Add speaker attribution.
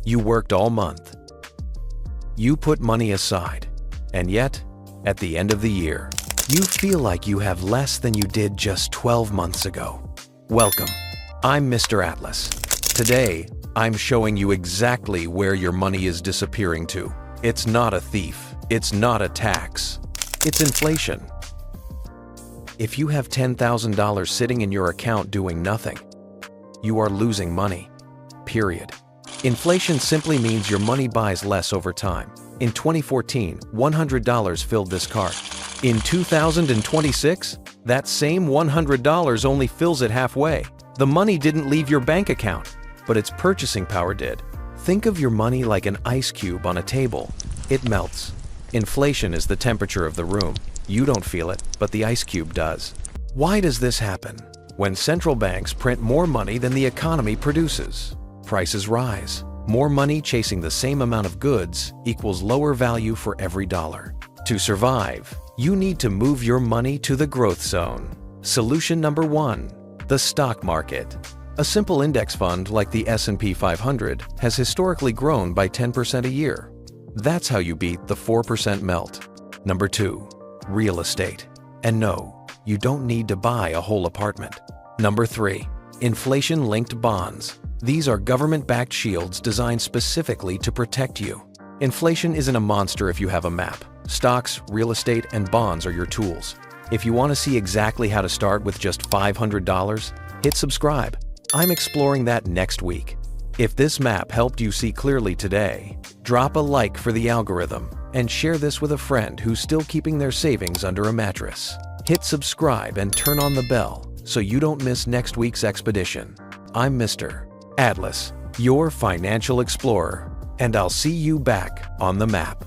Speaker 1: You worked all month. You put money aside. And yet, at the end of the year, you feel like you have less than you did just 12 months ago. Welcome. I'm Mr. Atlas. Today, I'm showing you exactly where your money is disappearing to. It's not a thief. It's not a tax. It's inflation. If you have $10,000 sitting in your account doing nothing, you are losing money. Period. Inflation simply means your money buys less over time. In 2014, $100 filled this cart. In 2026, that same $100 only fills it halfway. The money didn't leave your bank account, but its purchasing power did. Think of your money like an ice cube on a table. It melts. Inflation is the temperature of the room. You don't feel it, but the ice cube does. Why does this happen? When central banks print more money than the economy produces, prices rise. More money chasing the same amount of goods equals lower value for every dollar. To survive, you need to move your money to the growth zone. Solution number 1, the stock market. A simple index fund like the S&P 500 has historically grown by 10% a year. That's how you beat the 4% melt. Number 2, real estate. And no, you don't need to buy a whole apartment. Number 3, inflation-linked bonds. These are government-backed shields designed specifically to protect you. Inflation isn't a monster if you have a map. Stocks, real estate, and bonds are your tools. If you want to see exactly how to start with just $500, hit subscribe. I'm exploring that next week. If this map helped you see clearly today, drop a like for the algorithm and share this with a friend who's still keeping their savings under a mattress. Hit subscribe and turn on the bell so you don't miss next week's expedition. I'm Mr. Atlas, your financial explorer, and I'll see you back on the map.